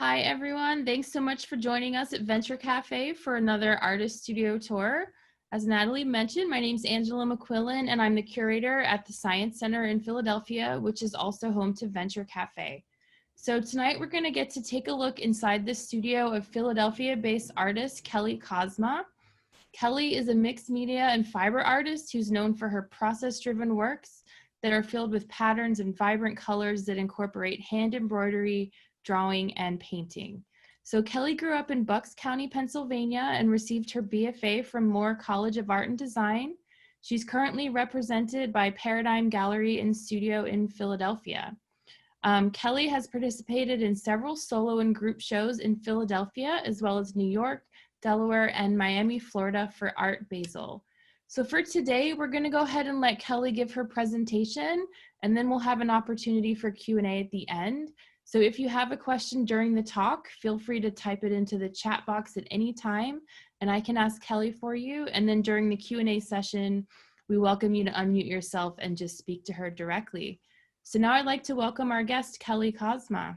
Hi, everyone. Thanks so much for joining us at Venture Cafe for another artist studio tour. As Natalie mentioned, my name is Angela McQuillan, and I'm the curator at the Science Center in Philadelphia, which is also home to Venture Cafe. So tonight we're going to get to take a look inside the studio of Philadelphia-based artist Kelly Kozma. Kelly is a mixed media and fiber artist who's known for her process-driven works that are filled with patterns and vibrant colors that incorporate hand embroidery, drawing, and painting. So Kelly grew up in Bucks County, Pennsylvania, and received her BFA from Moore College of Art and Design. She's currently represented by Paradigm Gallery and Studio in Philadelphia. Kelly has participated in several solo and group shows in Philadelphia, as well as New York, Delaware, and Miami, Florida for Art Basel. So for today, we're going to go ahead and let Kelly give her presentation, and then we'll have an opportunity for Q&A at the end. So if you have a question during the talk, feel free to type it into the chat box at any time, and I can ask Kelly for you. And then during the Q&A session, we welcome you to unmute yourself and just speak to her directly. So now I'd like to welcome our guest, Kelly Kozma.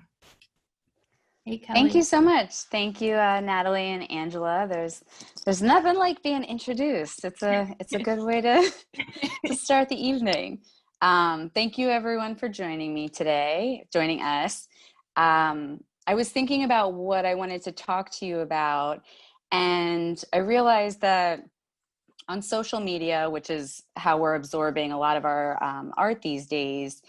Hey, Kelly. Thank you so much. Thank you, Natalie and Angela. There's nothing like being introduced. It's a good way to start the evening. Thank you everyone for joining us. I was thinking about what I wanted to talk to you about, and I realized that on social media, which is how we're absorbing a lot of our art these days,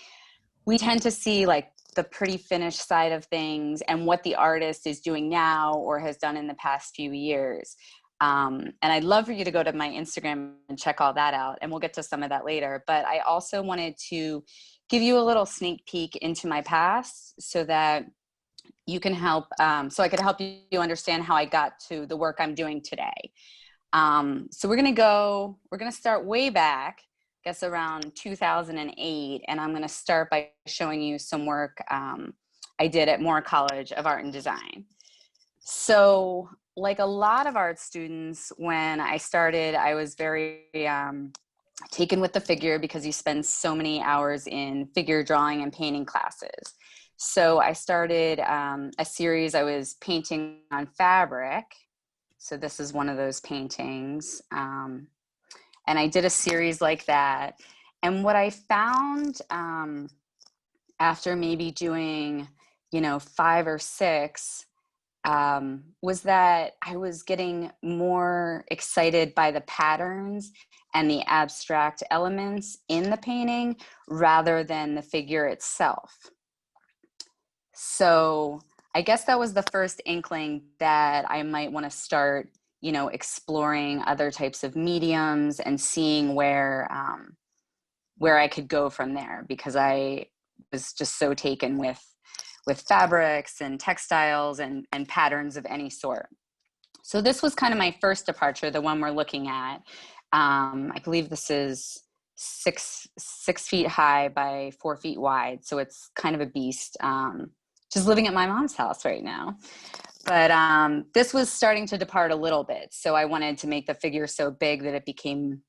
we tend to see like the pretty finished side of things and what the artist is doing now or has done in the past few years. And I'd love for you to go to my Instagram and check all that out, and we'll get to some of that later. But I also wanted to give you a little sneak peek into my past so that you can help, so I could help you understand how I got to the work I'm doing today. So we're gonna start way back, I guess around 2008, and I'm gonna start by showing you some work I did at Moore College of Art and Design. So like a lot of art students, when I started, I was very taken with the figure because you spend so many hours in figure drawing and painting classes. So I started a series. I was painting on fabric. So this is one of those paintings. And I did a series like that. And what I found after maybe doing, 5 or 6, was that I was getting more excited by the patterns and the abstract elements in the painting rather than the figure itself. So I guess that was the first inkling that I might want to start, exploring other types of mediums and seeing where I could go from there, because I was just so taken with fabrics and textiles and patterns of any sort. So this was kind of my first departure, the one we're looking at. I believe this is 6 feet high by 4 feet wide. So it's kind of a beast. Just living at my mom's house right now. But this was starting to depart a little bit. So I wanted to make the figure so big that it became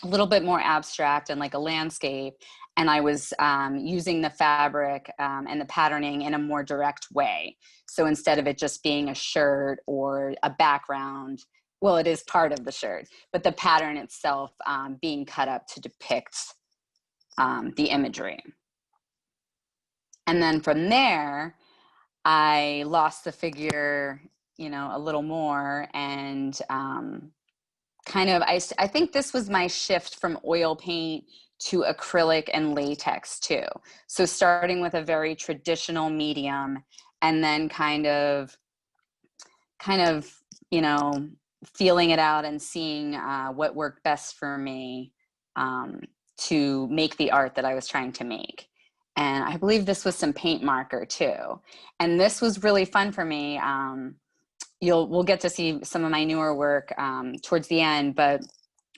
a little bit more abstract and like a landscape. And I was using the fabric and the patterning in a more direct way. So instead of it just being a shirt or a background, well, it is part of the shirt, but the pattern itself being cut up to depict the imagery. And then from there, I lost the figure, a little more, and I think this was my shift from oil paint to acrylic and latex too. So starting with a very traditional medium, and then kind of, feeling it out and seeing what worked best for me to make the art that I was trying to make. And I believe this was some paint marker too. And this was really fun for me. We'll get to see some of my newer work towards the end, but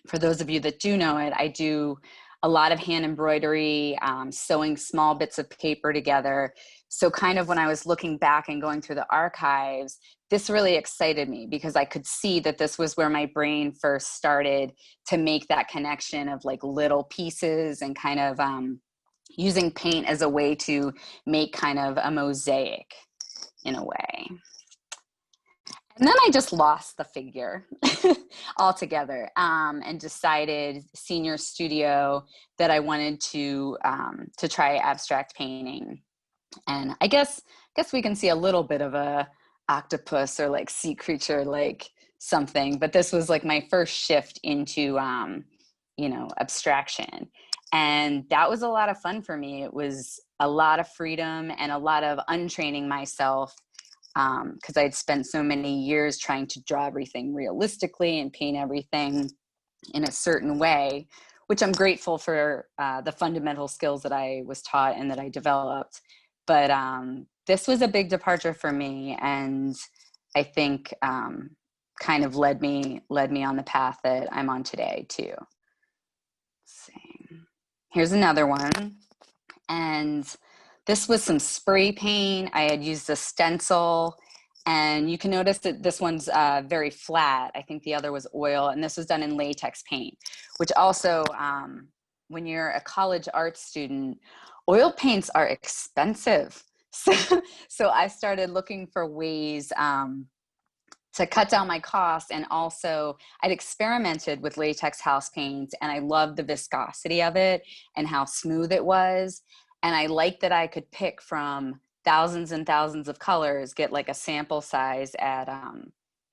for those of you that do know it, I do a lot of hand embroidery, sewing small bits of paper together. So kind of when I was looking back and going through the archives, this really excited me because I could see that this was where my brain first started to make that connection of like little pieces and kind of using paint as a way to make kind of a mosaic. in a way. And then I just lost the figure altogether, and decided senior studio that I wanted to try abstract painting. And I guess we can see a little bit of a octopus or like sea creature, like something, but this was like my first shift into, you know, abstraction. And that was a lot of fun for me. It was a lot of freedom and a lot of untraining myself, because I'd spent so many years trying to draw everything realistically and paint everything in a certain way, which I'm grateful for, the fundamental skills that I was taught and that I developed. But this was a big departure for me, and I think kind of led me on the path that I'm on today too. Let's see. Here's another one, and this was some spray paint. I had used a stencil, and you can notice that this one's very flat. I think the other was oil, and this was done in latex paint, which also, when you're a college art student, oil paints are expensive. So I started looking for ways to cut down my costs. And also I'd experimented with latex house paints, and I loved the viscosity of it and how smooth it was. And I liked that I could pick from thousands and thousands of colors, get like a sample size at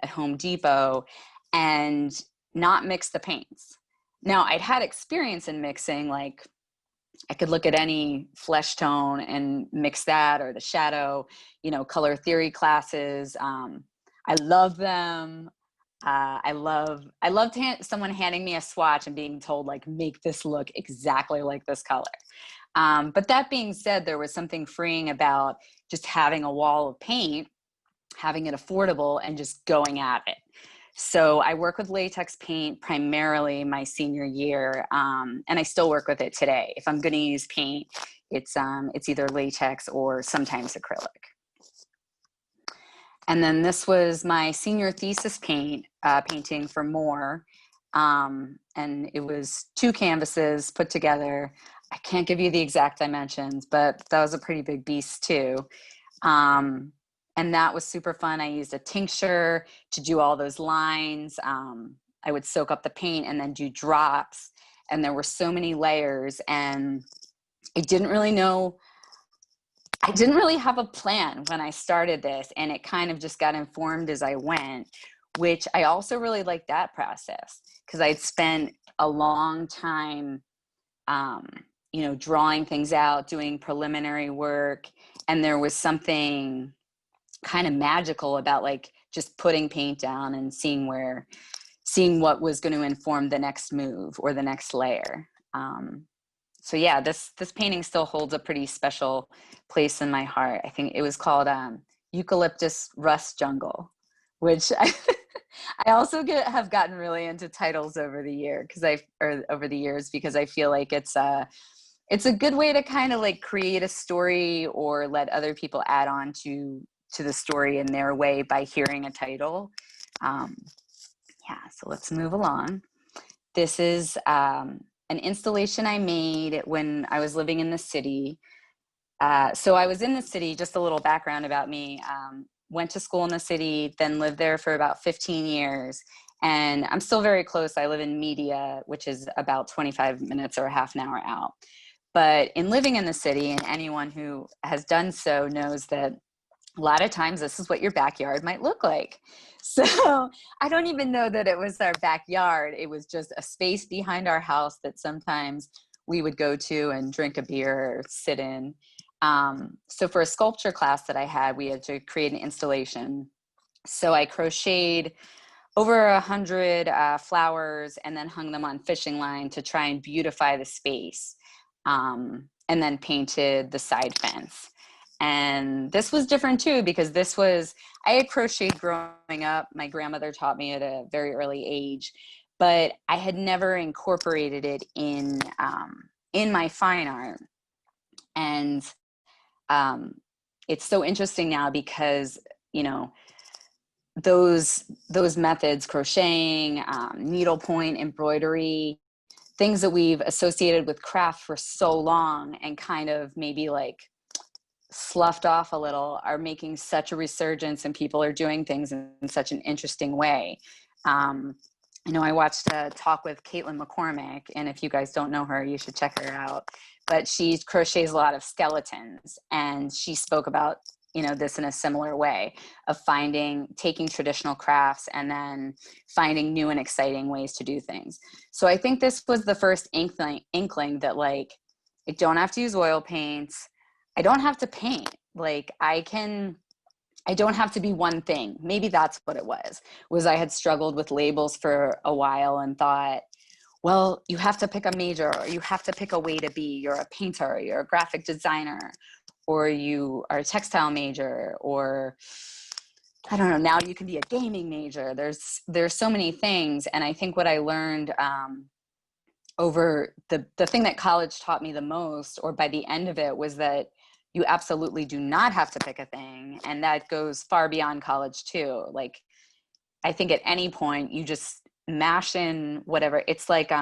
Home Depot, and not mix the paints. Now, I'd had experience in mixing, like I could look at any flesh tone and mix that, or the shadow, you know, color theory classes. I love them. I loved someone handing me a swatch and being told, like, make this look exactly like this color. But that being said, there was something freeing about just having a wall of paint, having it affordable, and just going at it. So I work with latex paint primarily my senior year, and I still work with it today. If I'm going to use paint, it's either latex or sometimes acrylic. And then this was my senior thesis painting for Moore, and it was 2 canvases put together. I can't give you the exact dimensions, but that was a pretty big beast too. And that was super fun. I used a tincture to do all those lines. I would soak up the paint and then do drops. And there were so many layers, and I didn't really have a plan when I started this, and it kind of just got informed as I went, which I also really liked that process, because I'd spent a long time, you know, drawing things out, doing preliminary work. And there was something kind of magical about like just putting paint down and seeing what was going to inform the next move or the next layer. So yeah, this painting still holds a pretty special place in my heart. I think it was called Eucalyptus Rust Jungle, which I also have gotten really into titles over the years because I feel like it's a good way to kind of like create a story or let other people add on to the story in their way by hearing a title. Yeah, so let's move along. This is an installation I made when I was living in the city. So I was in the city, just a little background about me, went to school in the city, then lived there for about 15 years. And I'm still very close. I live in Media, which is about 25 minutes or a half an hour out. But in living in the city, and anyone who has done so knows that a lot of times this is what your backyard might look like. So I don't even know that it was our backyard. It was just a space behind our house that sometimes we would go to and drink a beer or sit in. So for a sculpture class that I had, we had to create an installation. So I crocheted over 100 flowers and then hung them on fishing line to try and beautify the space, and then painted the side fence. And this was different too, because I had crocheted growing up. My grandmother taught me at a very early age, but I had never incorporated it in my fine art. And it's so interesting now because, you know, those methods, crocheting, needlepoint, embroidery, things that we've associated with craft for so long and kind of maybe like sloughed off a little are making such a resurgence, and people are doing things in such an interesting way. I know I watched a talk with Caitlin McCormick, and if you guys don't know her, you should check her out. But she crochets a lot of skeletons, and she spoke about, you know, this in a similar way of taking traditional crafts and then finding new and exciting ways to do things. So I think this was the first inkling that, like, I don't have to use oil paints. I don't have to paint. Like, I don't have to be one thing. Maybe that's what it was I had struggled with labels for a while and thought, well, you have to pick a major, or you have to pick a way to be. You're a painter, you're a graphic designer, or you are a textile major, or I don't know, now you can be a gaming major. There's so many things. And I think what I learned over the thing that college taught me the most, or by the end of it, was that you absolutely do not have to pick a thing. And that goes far beyond college too. Like, I think at any point you just mash in whatever. It's like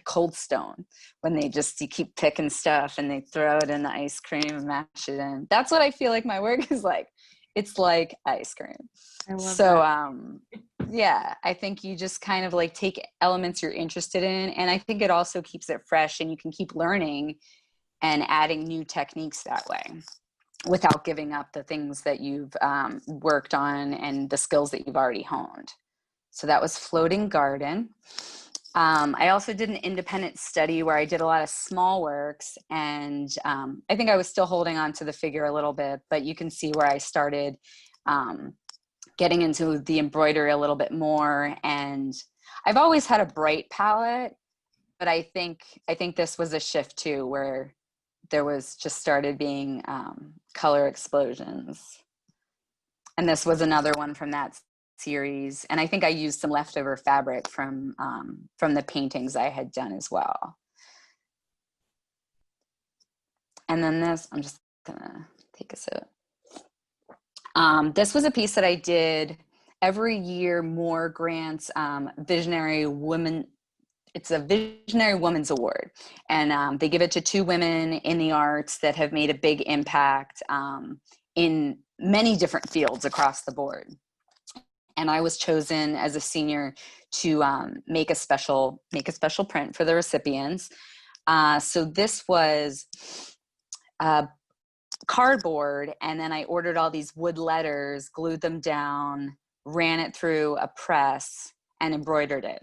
Cold Stone, when you keep picking stuff and they throw it in the ice cream and mash it in. That's what I feel like my work is like. It's like ice cream. I love so that. Yeah, I think you just kind of like take elements you're interested in, and I think it also keeps it fresh, and you can keep learning and adding new techniques that way without giving up the things that you've worked on and the skills that you've already honed. So that was Floating Garden. I also did an independent study where I did a lot of small works, and I think I was still holding on to the figure a little bit, but you can see where I started getting into the embroidery a little bit more. And I've always had a bright palette, but I think this was a shift too, where there was just started being color explosions. And this was another one from that series. And I think I used some leftover fabric from the paintings I had done as well. And then this, I'm just gonna take a sip. This was a piece that I did every year. Moore grants Visionary Women. It's a Visionary Women's Award, and they give it to 2 women in the arts that have made a big impact in many different fields across the board. And I was chosen as a senior to make a special print for the recipients. So this was cardboard, and then I ordered all these wood letters, glued them down, ran it through a press, and embroidered it.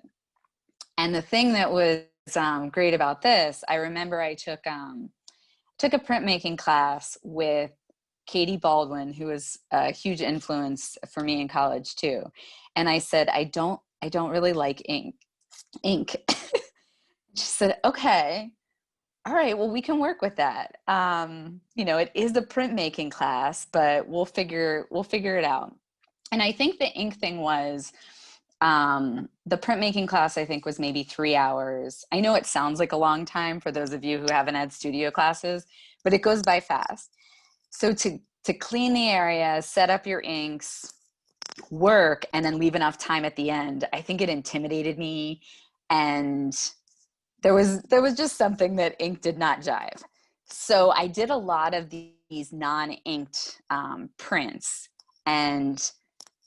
And the thing that was great about this, I remember I took a printmaking class with Katie Baldwin, who was a huge influence for me in college too. And I said, I don't really like ink. She said, okay, all right, well, we can work with that. You know, it is a printmaking class, but we'll figure it out. And I think the ink thing was, the printmaking class, I think, was maybe 3 hours. I know it sounds like a long time for those of you who haven't had studio classes, but it goes by fast. So to clean the area, set up your inks, work, and then leave enough time at the end, I think it intimidated me. And there was just something that ink did not jive. So I did a lot of these non-inked prints, and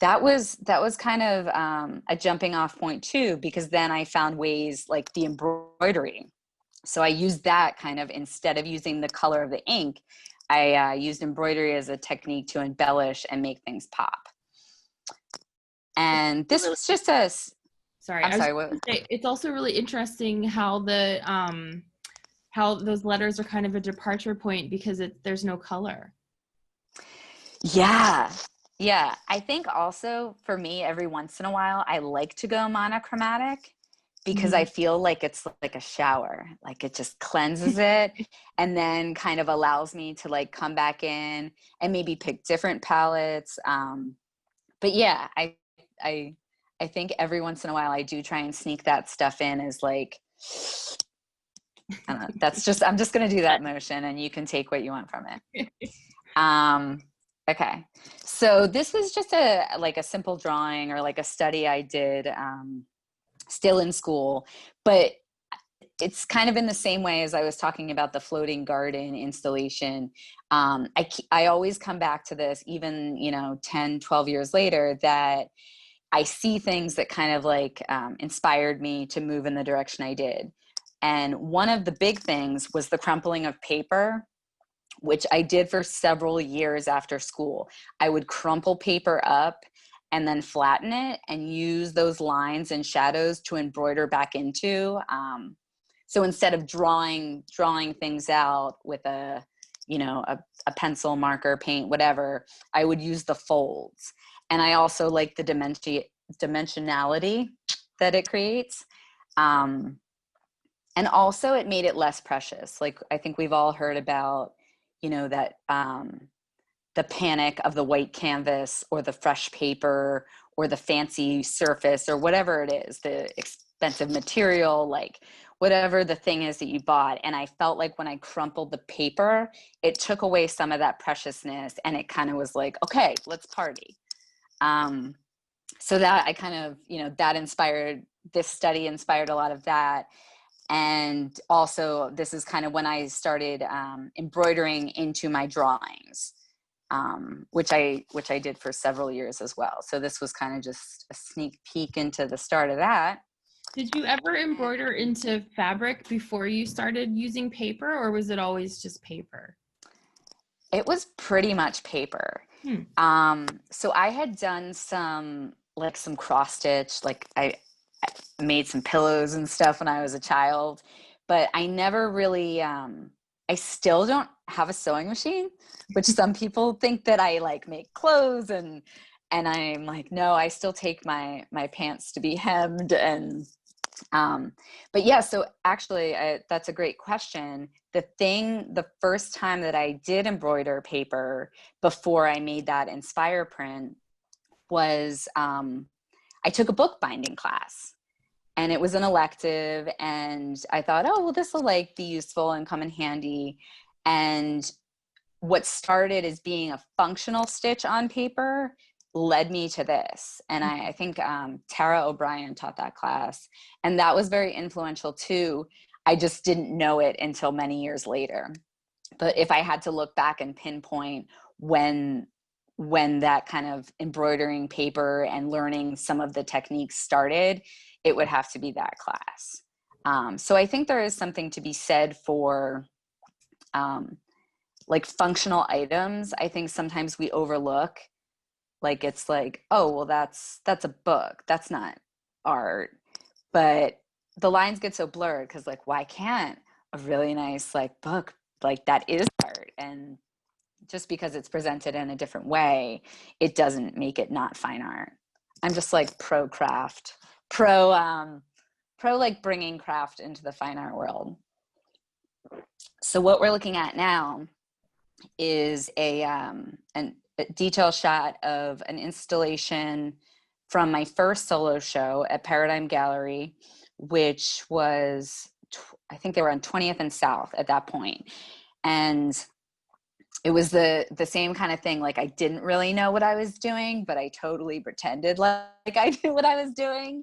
that was kind of a jumping off point too, because then I found ways like the embroidery. So I used that kind of, instead of using the color of the ink, I used embroidery as a technique to embellish and make things pop. And this was just a, sorry, I'm sorry, what? It's also really interesting how how those letters are kind of a departure point, because there's no color. Yeah. Yeah. I think also for me, every once in a while, I like to go monochromatic, because I feel like it's like a shower, like it just cleanses it and then kind of allows me to like come back in and maybe pick different palettes. But yeah, I think every once in a while I do try and sneak that stuff in as like, I don't know, I'm just going to do that motion, and you can take what you want from it. Okay. So this was just a simple drawing, or like a study I did, still in school, but it's kind of in the same way as I was talking about the floating garden installation. I always come back to this, even, 10, 12 years later, that I see things that kind of like inspired me to move in the direction I did. And one of the big things was the crumpling of paper, which I did for several years after school. I would crumple paper up and then flatten it and use those lines and shadows to embroider back into. So instead of drawing things out with a pencil, marker, paint, whatever, I would use the folds. And I also like the dimensionality that it creates. And also it made it less precious. Like, I think we've all heard about, that the panic of the white canvas or the fresh paper or the fancy surface or whatever it is, the expensive material, like whatever the thing is that you bought. And I felt like when I crumpled the paper, it took away some of that preciousness, and it kind of was like, okay, let's party. So that I kind of, this study inspired a lot of that. And also this is kind of when I started embroidering into my drawings, which I did for several years as well. So this was kind of just a sneak peek into the start of that. Did you ever embroider into fabric before you started using paper, or was it always just paper? It was pretty much paper. So I had done some cross stitch, like I made some pillows and stuff when I was a child, but I never really, I still don't have a sewing machine, which some people think that I like make clothes, and I'm like, no, I still take my pants to be hemmed. And but yeah, so actually that's a great question. The first time that I did embroider paper before I made that Inspire print was I took a bookbinding class, and it was an elective, and I thought, oh, well, this will like be useful and come in handy. And what started as being a functional stitch on paper led me to this. And I think Tara O'Brien taught that class, and that was very influential too. I just didn't know it until many years later. But if I had to look back and pinpoint when that kind of embroidering paper and learning some of the techniques started, it would have to be that class. So I think there is something to be said for like functional items. I think sometimes we overlook, like, it's like, oh, well, that's a book, that's not art. But the lines get so blurred because, like, why can't a really nice like book like that is art? And just because it's presented in a different way, it doesn't make it not fine art. I'm just like pro craft, pro like bringing craft into the fine art world. So what we're looking at now is a detail shot of an installation from my first solo show at Paradigm Gallery, which was, I think they were on 20th and South at that point. And it was the same kind of thing. Like, I didn't really know what I was doing, but I totally pretended like I knew what I was doing.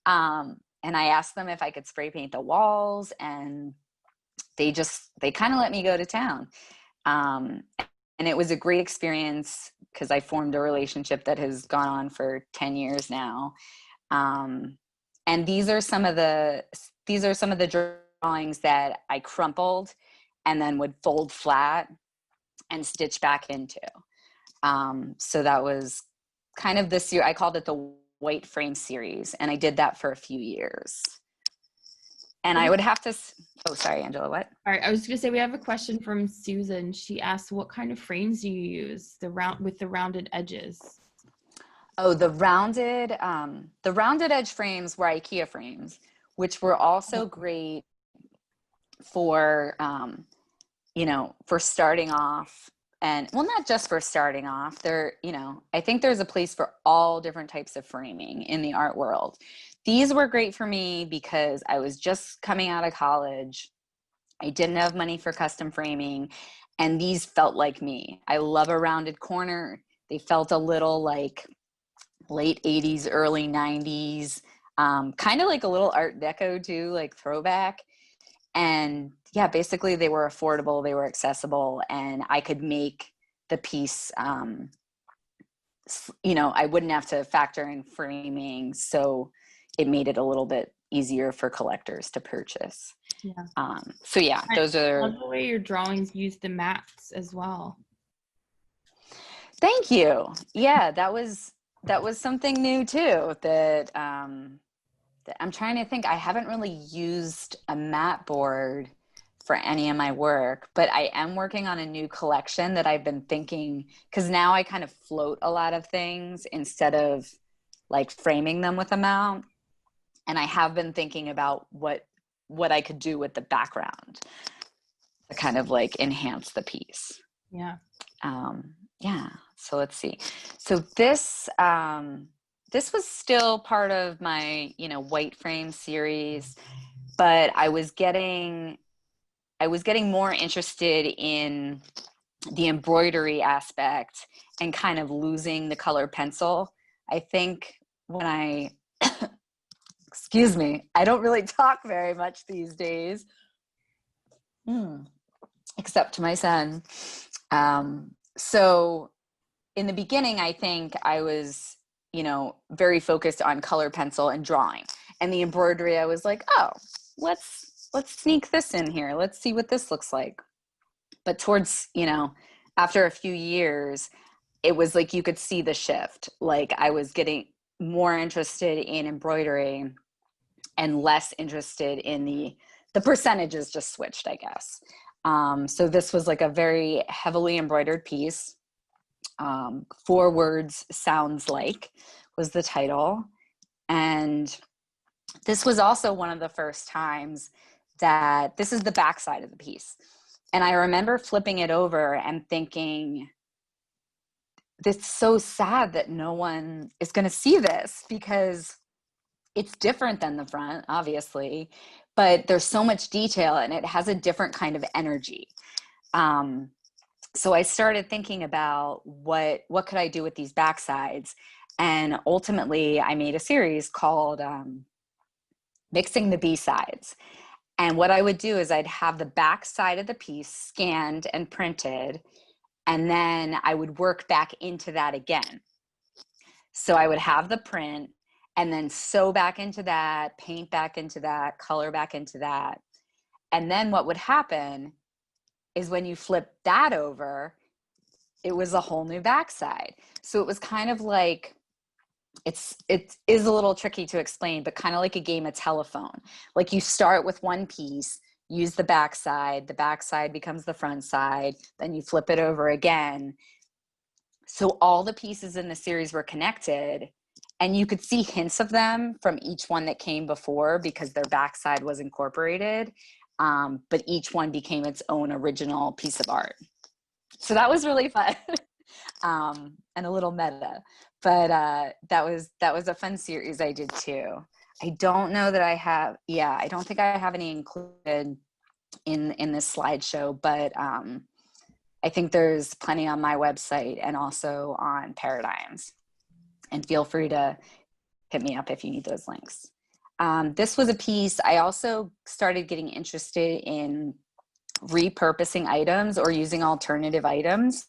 And I asked them if I could spray paint the walls, and they kind of let me go to town. And it was a great experience because I formed a relationship that has gone on for 10 years now. And these are some of the drawings that I crumpled and then would fold flat and stitch back into. So that was kind of this year. I called it the White Frame series, and I did that for a few years. And I would have to, oh, sorry, Angela, what? All right, I was gonna say, we have a question from Susan. She asked, what kind of frames do you use with the rounded edges? Oh, the rounded edge frames were IKEA frames, which were also great for, for starting off. And well, not just for starting off, I think there's a place for all different types of framing in the art world. These were great for me because I was just coming out of college. I didn't have money for custom framing, and these felt like me. I love a rounded corner. They felt a little like late 80s, early 90s, kind of like a little Art Deco too, like throwback. And yeah, basically they were affordable, they were accessible, and I could make the piece, you know, I wouldn't have to factor in framing. So it made it a little bit easier for collectors to purchase. Yeah. So yeah, I those are. love the way your drawings use the mats as well. Thank you. Yeah, that was something new too, that that I'm trying to think. I haven't really used a mat board for any of my work, but I am working on a new collection that I've been thinking, because now I kind of float a lot of things instead of like framing them with a mount. And I have been thinking about what I could do with the background to kind of like enhance the piece. Yeah. Yeah. So let's see. So this was still part of my, you know, white frame series, but I was getting more interested in the embroidery aspect and kind of losing the color pencil. I think when I excuse me, I don't really talk very much these days. Except to my son. So in the beginning, I think I was, you know, very focused on color pencil and drawing. And the embroidery, I was like, oh, let's sneak this in here. Let's see what this looks like. But towards, you know, after a few years, it was like you could see the shift. Like I was getting more interested in embroidery and less interested in the percentages just switched, I guess. So this was like a very heavily embroidered piece. 4 words, sounds like, was the title. And this was also one of the first times that this is the back side of the piece. And I remember flipping it over and thinking, this is so sad that no one is going to see this, because it's different than the front, obviously, but there's so much detail and it has a different kind of energy. So I started thinking about what could I do with these backsides, and ultimately I made a series called Mixing the B-Sides. And what I would do is I'd have the back side of the piece scanned and printed, and then I would work back into that again. So I would have the print and then sew back into that, paint back into that, color back into that. And then what would happen is when you flip that over, it was a whole new backside. So it was kind of like, it is a little tricky to explain, but kind of like a game of telephone. Like you start with one piece, use the backside becomes the front side, then you flip it over again. So all the pieces in the series were connected, and you could see hints of them from each one that came before because their backside was incorporated. But each one became its own original piece of art. So that was really fun. And a little meta, but that was a fun series I did too. I don't know that I have, I don't think I have any included in this slideshow, but I think there's plenty on my website and also on Paradigms. And feel free to hit me up if you need those links. This was a piece. I also started getting interested in repurposing items or using alternative items.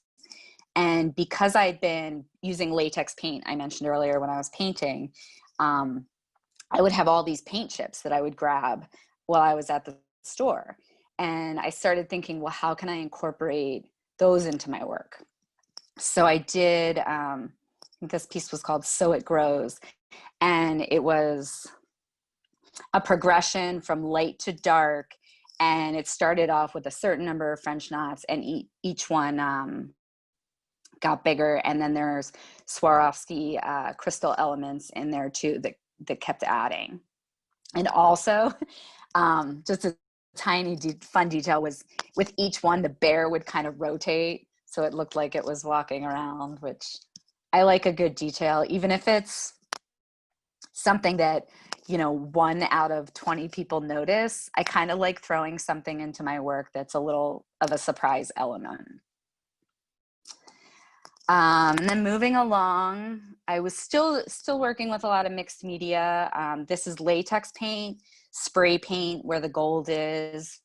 And because I'd been using latex paint, I mentioned earlier when I was painting, I would have all these paint chips that I would grab while I was at the store. And I started thinking, well, how can I incorporate those into my work? So I did, I think this piece was called So It Grows. And it was a progression from light to dark. And it started off with a certain number of French knots, and each one got bigger. And then there's Swarovski crystal elements in there too that kept adding. And also, just a tiny fun detail was with each one, the bear would kind of rotate. So it looked like it was walking around, which I like a good detail, even if it's something that, 1 out of 20 people notice. I kind of like throwing something into my work that's a little of a surprise element. And then moving along, I was still working with a lot of mixed media. This is latex paint, spray paint where the gold is.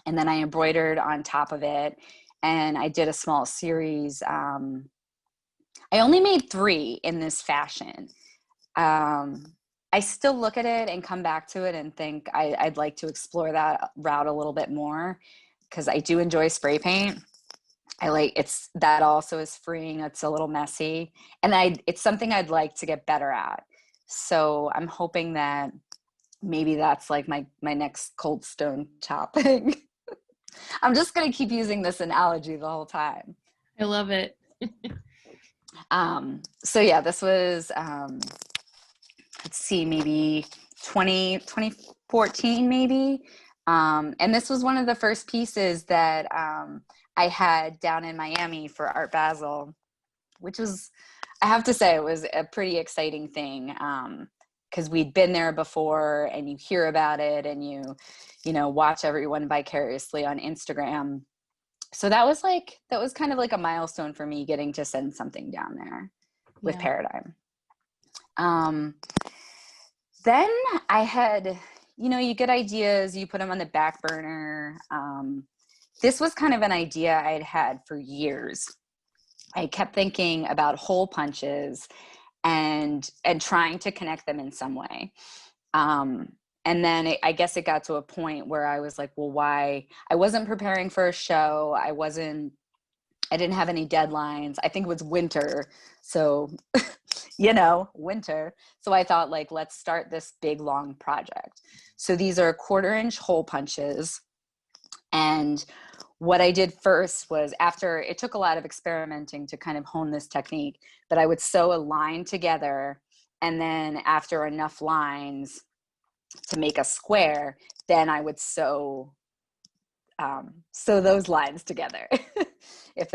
And then I embroidered on top of it. And I did a small series. I only made 3 in this fashion. I still look at it and come back to it and think I'd like to explore that route a little bit more, because I do enjoy spray paint. That also is freeing. It's a little messy, and it's something I'd like to get better at. So I'm hoping that maybe that's like my next cold stone topping. I'm just going to keep using this analogy the whole time. I love it. So yeah, this was, let's see, maybe 2014 maybe. And this was one of the first pieces that I had down in Miami for Art Basel, which was, I have to say, it was a pretty exciting thing, because we'd been there before, and you hear about it, and you watch everyone vicariously on Instagram. So that was kind of like a milestone for me, getting to send something down there with Paradigm. Then I had, you get ideas, you put them on the back burner. This was kind of an idea I'd had for years. I kept thinking about hole punches and trying to connect them in some way. And then I guess it got to a point where I was like, well, why? I wasn't preparing for a show. I didn't have any deadlines. I think it was winter. So, winter. So I thought, like, let's start this big, long project. So these are 1/4-inch hole punches. And what I did first was, after it took a lot of experimenting to kind of hone this technique, but I would sew a line together. And then after enough lines to make a square, then I would sew those lines together. If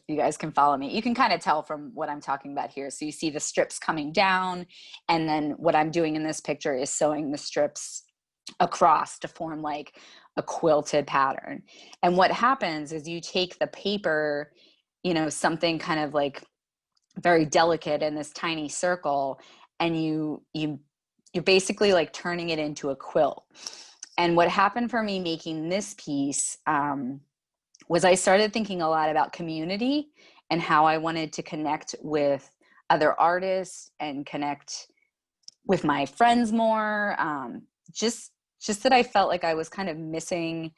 you guys can follow me, you can kind of tell from what I'm talking about here. So you see the strips coming down, and then what I'm doing in this picture is sewing the strips across to form like a quilted pattern. And what happens is you take the paper, something kind of like very delicate in this tiny circle, and you're basically like turning it into a quilt. And what happened for me making this piece was I started thinking a lot about community and how I wanted to connect with other artists and connect with my friends more. Just that I felt like I was kind of missing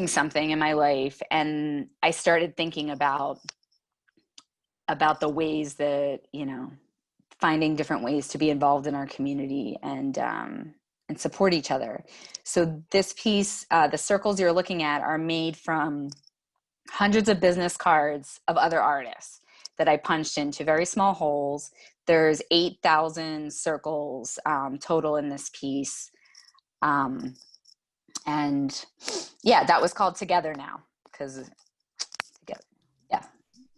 something in my life. And I started thinking about the ways that, finding different ways to be involved in our community and support each other. So this piece, the circles you're looking at, are made from hundreds of business cards of other artists that I punched into very small holes. There's 8,000 circles total in this piece. And yeah, that was called Together Now, because together. Yeah.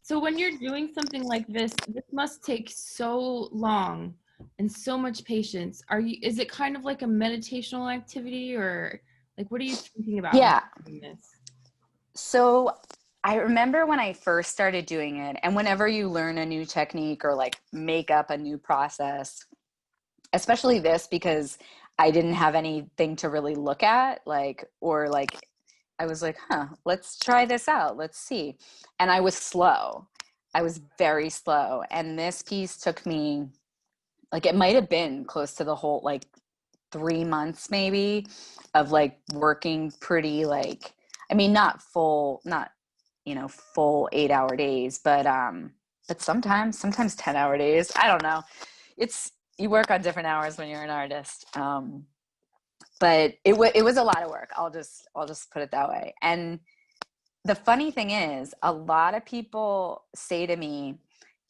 So when you're doing something like this must take so long and so much patience. Is it kind of like a meditational activity, or like, what are you thinking about when you're doing this? So I remember when I first started doing it, and whenever you learn a new technique or like make up a new process, especially this, because I didn't have anything to really look at, I was like, let's try this out. Let's see. And I was slow. I was very slow. And this piece took me, it might have been close to the whole, 3 months maybe, of working pretty, not full 8-hour days, but sometimes 10-hour days. I don't know. You work on different hours when you're an artist. But it was a lot of work. I'll just put it that way. And the funny thing is, a lot of people say to me,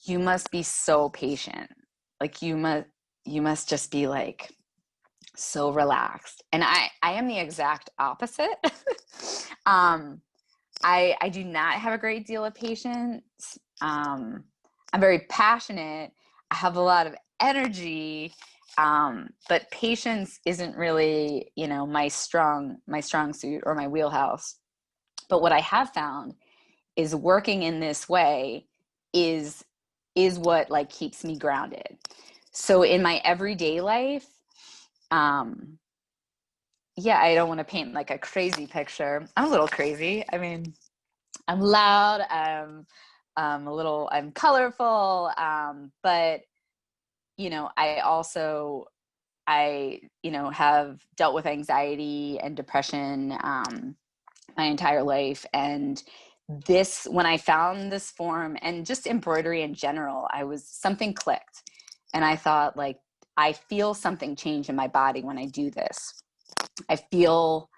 you must be so patient. You must just be so relaxed. And I am the exact opposite. I do not have a great deal of patience. I'm very passionate. I have a lot of energy. But patience isn't really, my strong suit or my wheelhouse. But what I have found is, working in this way is what like keeps me grounded. So in my everyday life, yeah, I don't want to paint like a crazy picture. I'm a little crazy. I mean, I'm loud, I'm colorful, but you know, I you know, have dealt with anxiety and depression my entire life. And when I found this form and just embroidery in general, something clicked. And I thought, like, I feel something change in my body when I do this. I feel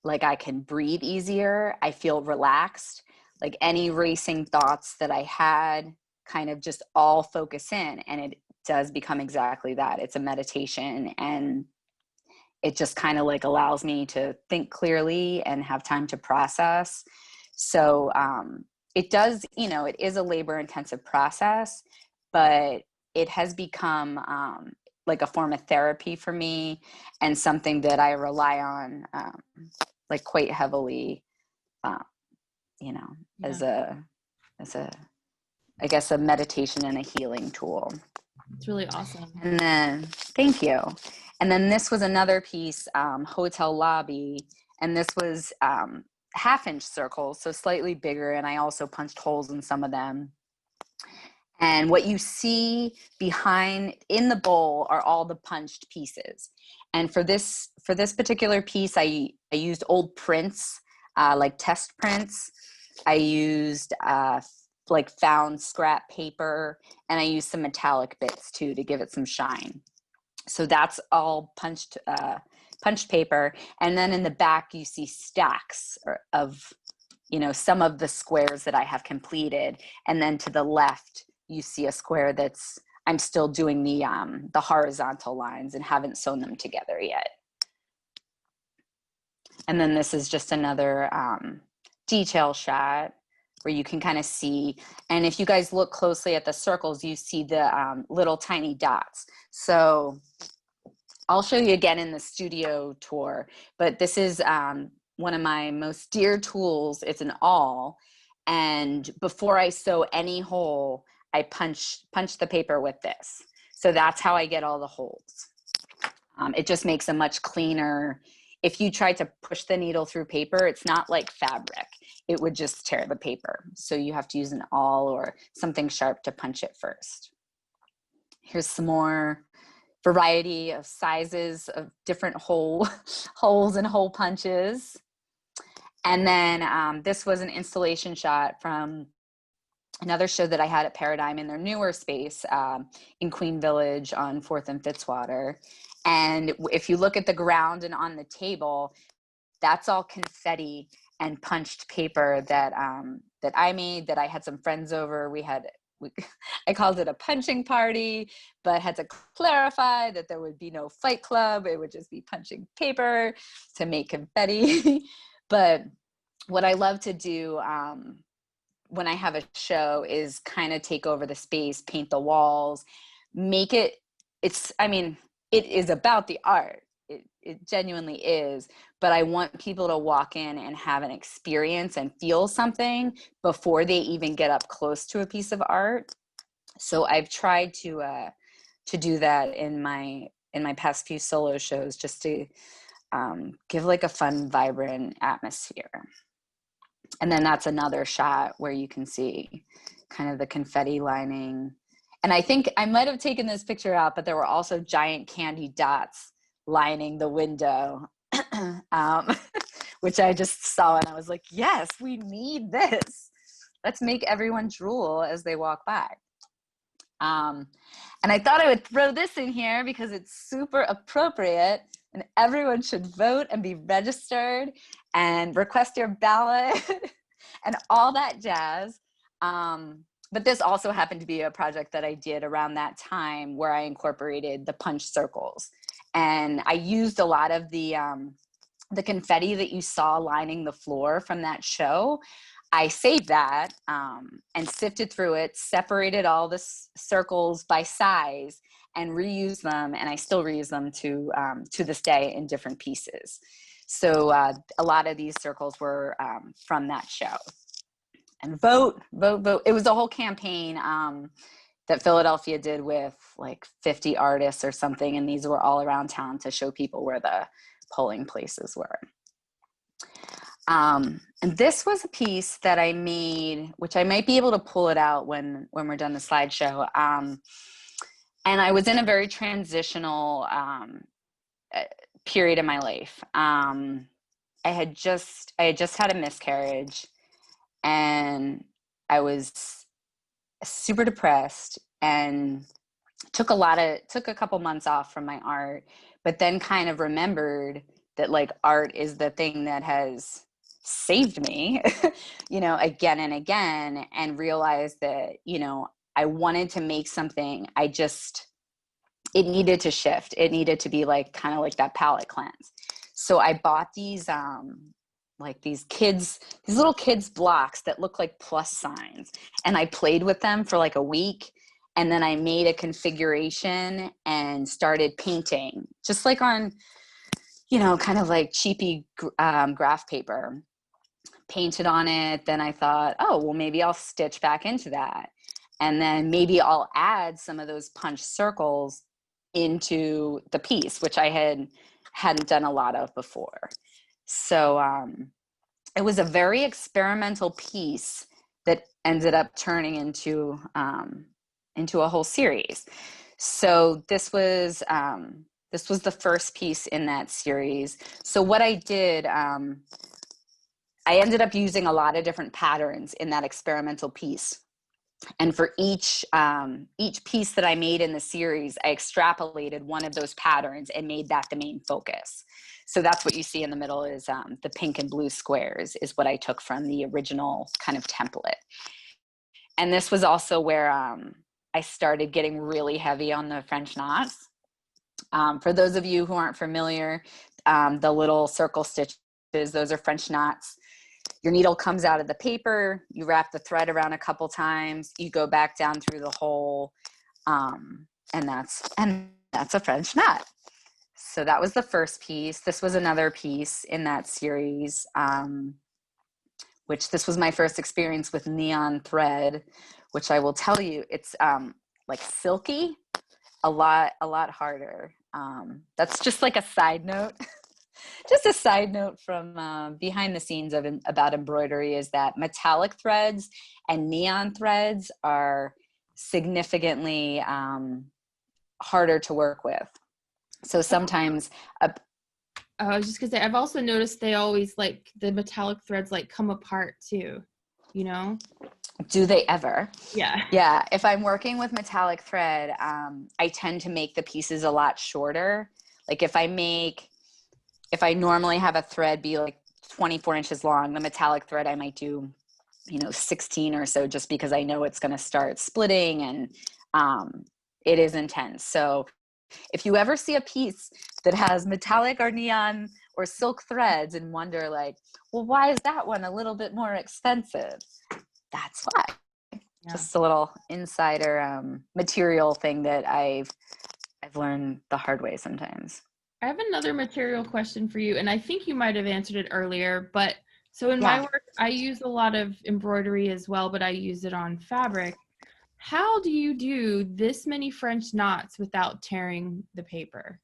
like I can breathe easier. I feel relaxed. Like any racing thoughts that I had kind of just all focus in, and it does become exactly that. It's a meditation, and it just kind of like allows me to think clearly and have time to process. So it does, you know, it is a labor intensive process, but it has become like a form of therapy for me, and something that I rely on like quite heavily, you know, as a, I guess, a meditation and a healing tool. It's really awesome. And then, thank you. And then this was another piece, hotel lobby. And this was 1/2-inch circles, so slightly bigger. And I also punched holes in some of them. And what you see behind in the bowl are all the punched pieces. And for this particular piece, I used old prints, like test prints. I used like found scrap paper, and I used some metallic bits too to give it some shine. So that's all punched paper. And then in the back, you see stacks of, you know, some of the squares that I have completed. And then to the left, you see a square I'm still doing the horizontal lines and haven't sewn them together yet. And then this is just another detail shot where you can kind of see. And if you guys look closely at the circles, you see the little tiny dots. So I'll show you again in the studio tour, but this is one of my most dear tools. It's an awl. And before I sew any hole, I punch the paper with this. So that's how I get all the holes. It just makes a much cleaner. If you try to push the needle through paper, it's not like fabric. It would just tear the paper. So you have to use an awl or something sharp to punch it first. Here's some more variety of sizes of different holes and hole punches. And then this was an installation shot from another show that I had at Paradigm in their newer space in Queen Village on 4th and Fitzwater. And if you look at the ground and on the table, that's all confetti and punched paper that I made, that I had some friends over. I called it a punching party, but had to clarify that there would be no fight club. It would just be punching paper to make confetti. But what I love to do when I have a show is kind of take over the space, paint the walls, make it, it is about the art. It genuinely is, but I want people to walk in and have an experience and feel something before they even get up close to a piece of art. So I've tried to do that in my past few solo shows, just to give like a fun, vibrant atmosphere. And then that's another shot where you can see kind of the confetti lining. And I think I might have taken this picture out, but there were also giant candy dots lining the window, which I just saw and I was like, yes, we need this. Let's make everyone drool as they walk by. And I thought I would throw this in here because it's super appropriate and everyone should vote and be registered and request your ballot and all that jazz. But this also happened to be a project that I did around that time where I incorporated the punch circles. And I used a lot of the confetti that you saw lining the floor from that show. I saved that and sifted through it, separated all the circles by size, and reused them. And I still reuse them to this day in different pieces. So a lot of these circles were from that show. and vote. It was a whole campaign that Philadelphia did with like 50 artists or something. And these were all around town to show people where the polling places were. And this was a piece that I made, which I might be able to pull it out when we're done the slideshow. And I was in a very transitional period in my life. I had just had a miscarriage, and I was super depressed and took a couple months off from my art, but then kind of remembered that like art is the thing that has saved me, you know, again and again, and realized that, you know, I wanted to make something. It needed to shift. It needed to be like kind of like that palette cleanse. So I bought these like these little kids blocks that look like plus signs, and I played with them for like a week, and then I made a configuration and started painting, just like on, you know, kind of like cheapy graph paper. Painted on it. Then I thought, oh, well, maybe I'll stitch back into that, and then maybe I'll add some of those punch circles into the piece, which I hadn't done a lot of before. So it was a very experimental piece that ended up turning into a whole series. So this was the first piece in that series. So what I did, I ended up using a lot of different patterns in that experimental piece. And for each piece that I made in the series, I extrapolated one of those patterns and made that the main focus. So that's what you see in the middle is the pink and blue squares is what I took from the original kind of template. And this was also where I started getting really heavy on the French knots. For those of you who aren't familiar, the little circle stitches, those are French knots. Your needle comes out of the paper, you wrap the thread around a couple times, you go back down through the hole, and that's a French knot. So that was the first piece. This was another piece in that series, which this was my first experience with neon thread, which I will tell you, it's like silky, a lot harder. That's just like a side note. Just a side note from behind the scenes about embroidery is that metallic threads and neon threads are significantly harder to work with. So sometimes I was just gonna say, I've also noticed they always like the metallic threads like come apart too, you know? Do they ever? Yeah. Yeah. If I'm working with metallic thread, I tend to make the pieces a lot shorter. Like if I normally have a thread be like 24 inches long, the metallic thread I might do, 16 or so, just because I know it's going to start splitting and it is intense. So if you ever see a piece that has metallic or neon or silk threads and wonder like, well, why is that one a little bit more expensive? That's why. Yeah. Just a little insider material thing that I've learned the hard way sometimes. I have another material question for you, and I think you might have answered it earlier, but so in my work, I use a lot of embroidery as well, but I use it on fabric. How do you do this many French knots without tearing the paper?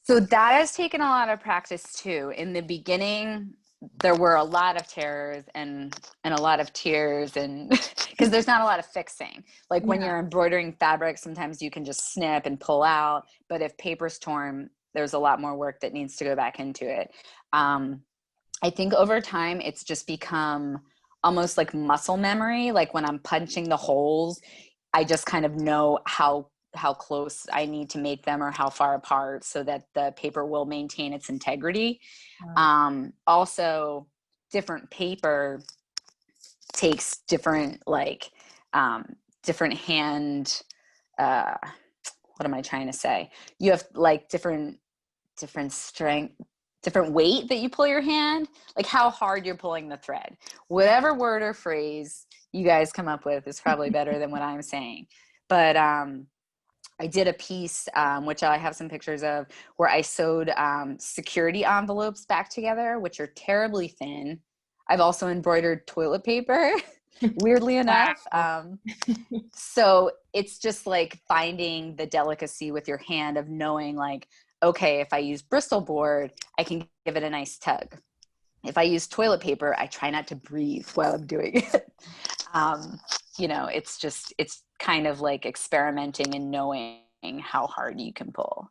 So that has taken a lot of practice too. In the beginning, there were a lot of tears and a lot of tears, and because there's not a lot of fixing. Like when you're embroidering fabric, sometimes you can just snip and pull out, but if paper's torn, there's a lot more work that needs to go back into it. I think over time, it's just become almost like muscle memory. Like when I'm punching the holes, I just kind of know how close I need to make them or how far apart so that the paper will maintain its integrity. Wow. Also, different paper takes different different hand, what am I trying to say? You have like different strength, different weight that you pull your hand, like how hard you're pulling the thread. Whatever word or phrase you guys come up with is probably better than what I'm saying. But I did a piece, which I have some pictures of, where I sewed security envelopes back together, which are terribly thin. I've also embroidered toilet paper, weirdly enough. Wow. So it's just like finding the delicacy with your hand of knowing like, okay, if I use Bristol board, I can give it a nice tug. If I use toilet paper, I try not to breathe while I'm doing it. You know, it's kind of like experimenting and knowing how hard you can pull.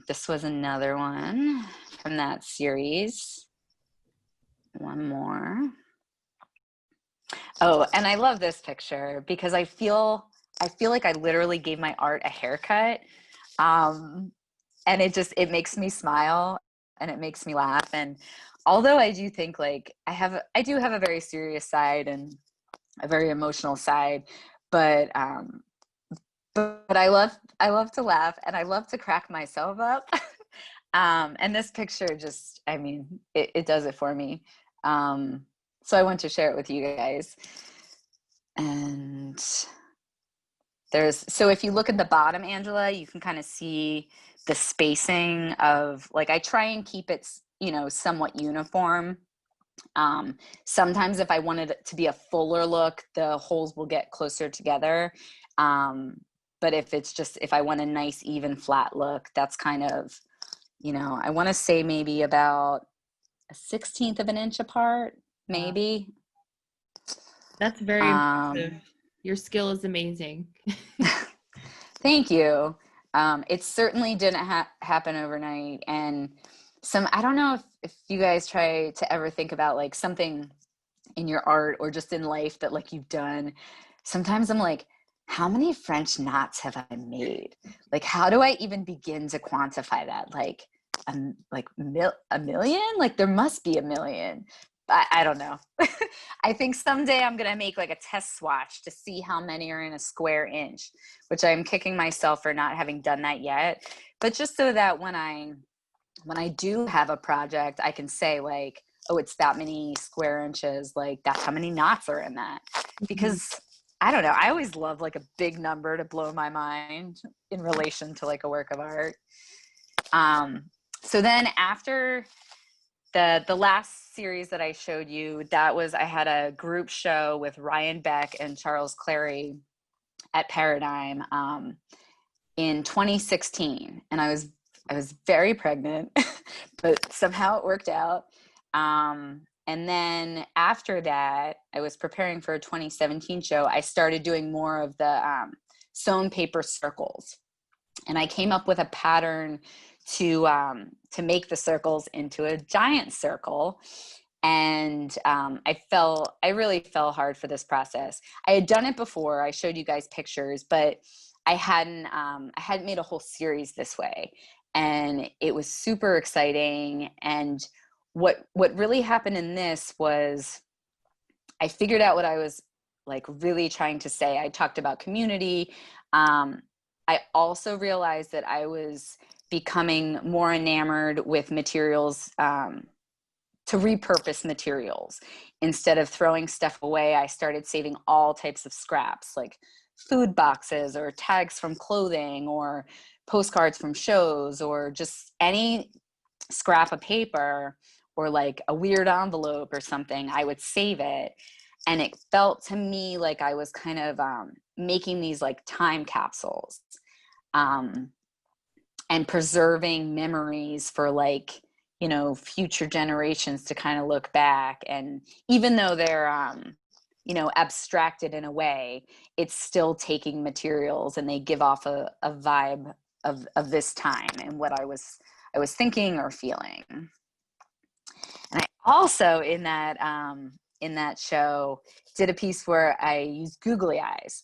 This was another one from that series. One more. Oh, and I love this picture because I feel like I literally gave my art a haircut. And it makes me smile and it makes me laugh. And although I do think like I do have a very serious side and a very emotional side, but I love to laugh and I love to crack myself up. And this picture just, I mean, it does it for me. So I want to share it with you guys. And so if you look at the bottom, Angela, you can kind of see the spacing of, like, I try and keep it, you know, somewhat uniform. Sometimes if I wanted it to be a fuller look, the holes will get closer together. But if I want a nice, even flat look, that's kind of, you know, I want to say maybe about a 1/16 of an inch apart, maybe. That's very impressive. Your skill is amazing. Thank you. It certainly didn't happen overnight. And I don't know if you guys try to ever think about like something in your art or just in life that like you've done. Sometimes I'm like, how many French knots have I made? Like, how do I even begin to quantify that? Like a million? Like there must be a million. I don't know. I think someday I'm going to make like a test swatch to see how many are in a square inch, which I'm kicking myself for not having done that yet. But just so that when I do have a project, I can say like, oh, it's that many square inches. Like that's how many knots are in that. Because I don't know. I always love like a big number to blow my mind in relation to like a work of art. So then after the last series that I showed you, I had a group show with Ryan Beck and Charles Clary at Paradigm in 2016. And I was very pregnant, but somehow it worked out. And then after that, I was preparing for a 2017 show. I started doing more of the sewn paper circles. And I came up with a pattern to make the circles into a giant circle. And I really fell hard for this process. I had done it before. I showed you guys pictures, but I hadn't made a whole series this way. And it was super exciting. And what really happened in this was I figured out what I was like really trying to say. I talked about community. I also realized that I was becoming more enamored with materials, to repurpose materials. Instead of throwing stuff away, I started saving all types of scraps, like food boxes or tags from clothing or postcards from shows or just any scrap of paper or like a weird envelope or something. I would save it. And it felt to me like I was kind of making these like time capsules, and preserving memories for like, you know, future generations to kind of look back. And even though they're, you know, abstracted in a way, it's still taking materials and they give off a vibe of this time and what I was thinking or feeling. And I also in that show did a piece where I used googly eyes.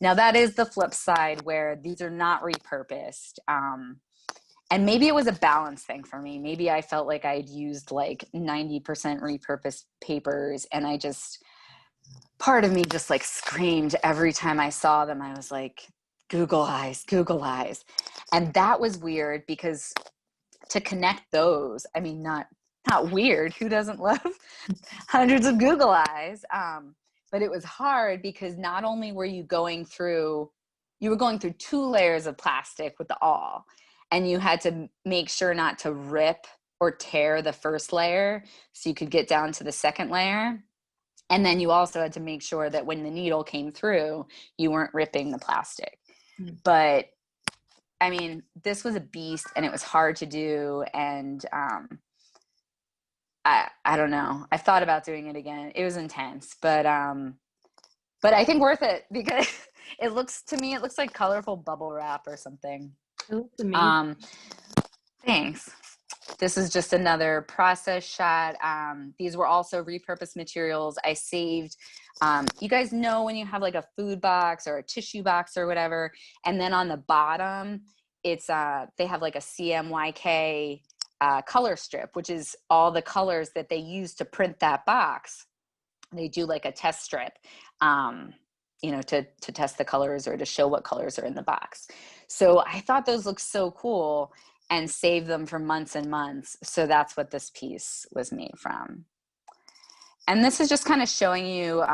Now that is the flip side where these are not repurposed. And maybe it was a balance thing for me. Maybe I felt like I'd used like 90% repurposed papers and part of me just like screamed every time I saw them. I was like, Google eyes, Google eyes. And that was weird because to connect those, I mean, not weird. Who doesn't love hundreds of Google eyes? But it was hard because not only were you going through 2 layers of plastic with the awl, and you had to make sure not to rip or tear the first layer so you could get down to the second layer. And then you also had to make sure that when the needle came through, you weren't ripping the plastic. But I mean, this was a beast, and it was hard to do. And I don't know. I thought about doing it again. It was intense, but I think worth it, because it looks like colorful bubble wrap or something. It looks amazing. Thanks. This is just another process shot. These were also repurposed materials I saved. You guys know when you have like a food box or a tissue box or whatever, and then on the bottom, it's they have like a CMYK color strip, which is all the colors that they use to print that box. They do like a test strip, to test the colors or to show what colors are in the box. So I thought those looked so cool and saved them for months and months. So that's what this piece was made from. And this is just kind of showing you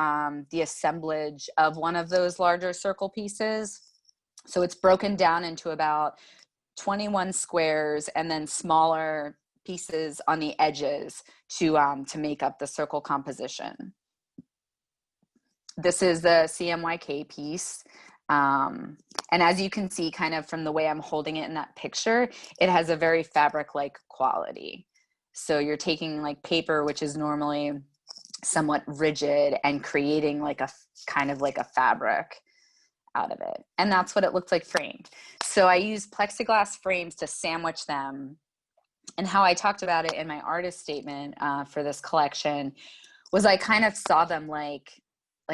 the assemblage of one of those larger circle pieces. So it's broken down into about 21 squares and then smaller pieces on the edges to make up the circle composition. This is the CMYK piece. And as you can see kind of from the way I'm holding it in that picture, it has a very fabric-like quality. So you're taking like paper, which is normally somewhat rigid, and creating like a kind of like a fabric out of it. And that's what it looked like framed. So I used plexiglass frames to sandwich them. And how I talked about it in my artist statement for this collection was I kind of saw them like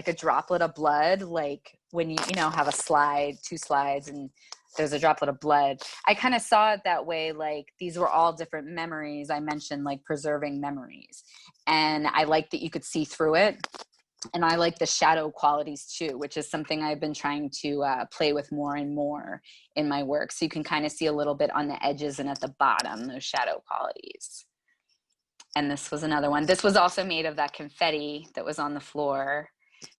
a droplet of blood, like when you have a slide, 2 slides, and there's a droplet of blood. I kind of saw it that way, like these were all different memories. I mentioned like preserving memories. And I like that you could see through it. And I like the shadow qualities too, which is something I've been trying to play with more and more in my work. So you can kind of see a little bit on the edges and at the bottom, those shadow qualities. And this was another one. This was also made of that confetti that was on the floor.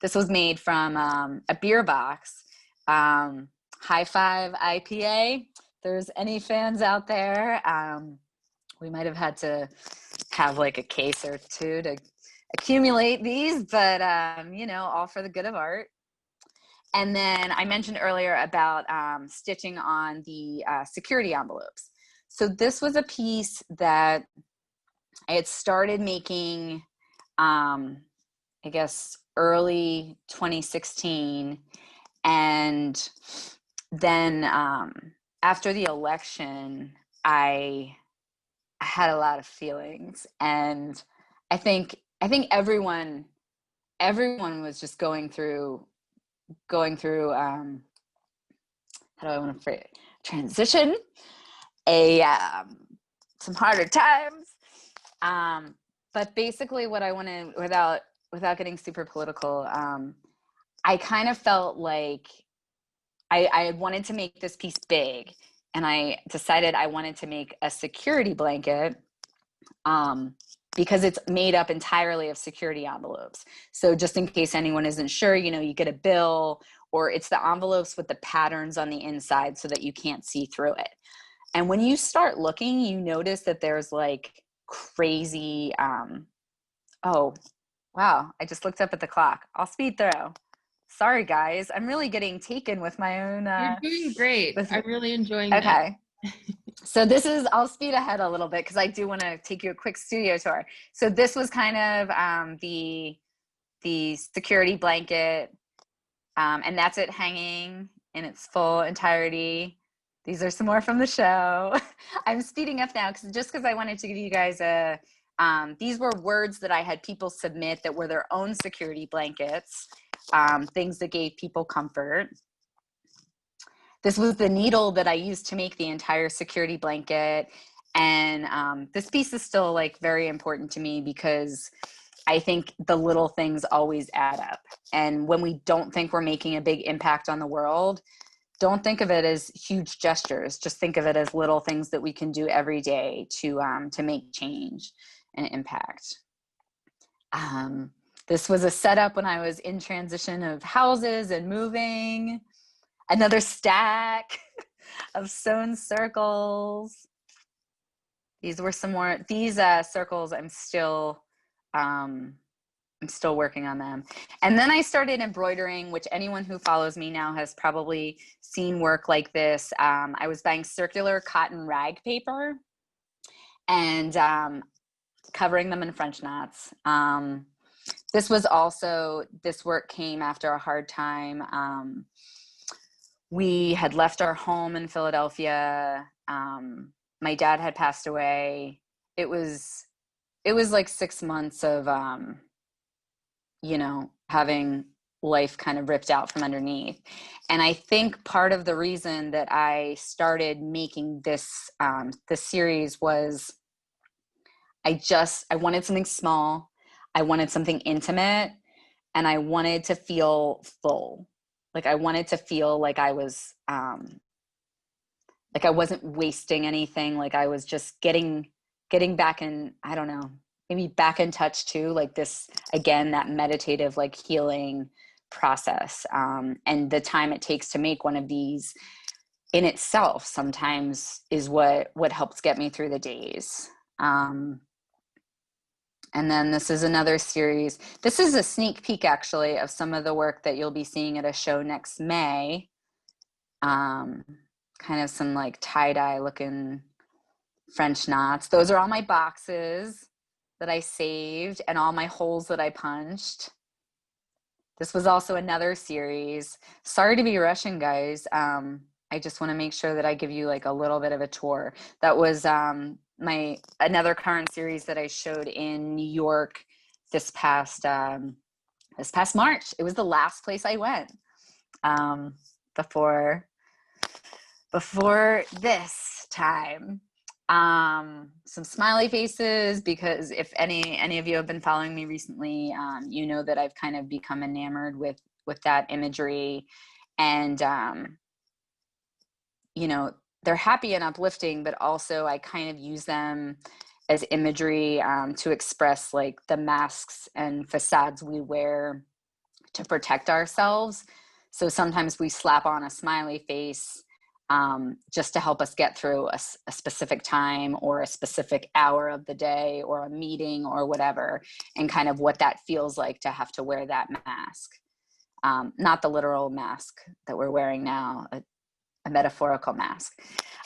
This was made from a beer box, High Five IPA. If there's any fans out there, we might have had to have like a case or 2 to accumulate these, but all for the good of art. And then I mentioned earlier about stitching on the security envelopes. So this was a piece that I had started making, I guess, early 2016. And then after the election, I had a lot of feelings. And I think everyone was just going through how do I want to phrase it? Transition, some harder times. But basically what I wanted, without getting super political, I kind of felt like I wanted to make this piece big, and I decided I wanted to make a security blanket because it's made up entirely of security envelopes. So just in case anyone isn't sure, you get a bill, or it's the envelopes with the patterns on the inside so that you can't see through it. And when you start looking, you notice that there's like crazy, oh, wow, I just looked up at the clock. I'll speed through. Sorry, guys. I'm really getting taken with my own. You're doing great. I'm really enjoying this. Okay. So I'll speed ahead a little bit because I do want to take you a quick studio tour. So this was kind of the security blanket, and that's it hanging in its full entirety. These are some more from the show. I'm speeding up now because I wanted to give you guys these were words that I had people submit that were their own security blankets, things that gave people comfort. This was the needle that I used to make the entire security blanket. And this piece is still like very important to me because I think the little things always add up. And when we don't think we're making a big impact on the world, don't think of it as huge gestures. Just think of it as little things that we can do every day to make change and impact. This was a setup when I was in transition of houses and moving. Another stack of sewn circles. These were some more, these circles I'm still working on them. And then I started embroidering, which anyone who follows me now has probably seen work like this. I was buying circular cotton rag paper and covering them in French knots. This work came after a hard time. We had left our home in Philadelphia. My dad had passed away. It was like 6 months of, having life kind of ripped out from underneath. And I think part of the reason that I started making this series was I wanted something small. I wanted something intimate, and I wanted to feel full. Like I wanted to feel like I was, like I wasn't wasting anything. Like I was just getting back in, I don't know, maybe back in touch too, like this, again, that meditative, like healing process. And the time it takes to make one of these in itself sometimes is what helps get me through the days. And then this is another series. This is a sneak peek actually of some of the work that you'll be seeing at a show next May. Kind of some like tie-dye looking French knots. Those are all my boxes that I saved and all my holes that I punched. This was also another series. Sorry to be rushing, guys. I just want to make sure that I give you like a little bit of a tour. That was another current series that I showed in New York this past March. It was the last place I went before this time. Some smiley faces, because if any of you have been following me recently, you know that I've kind of become enamored with that imagery, and they're happy and uplifting, but also I kind of use them as imagery to express like the masks and facades we wear to protect ourselves. So sometimes we slap on a smiley face just to help us get through a specific time or a specific hour of the day or a meeting or whatever, and kind of what that feels like to have to wear that mask. Not the literal mask that we're wearing now, a metaphorical mask.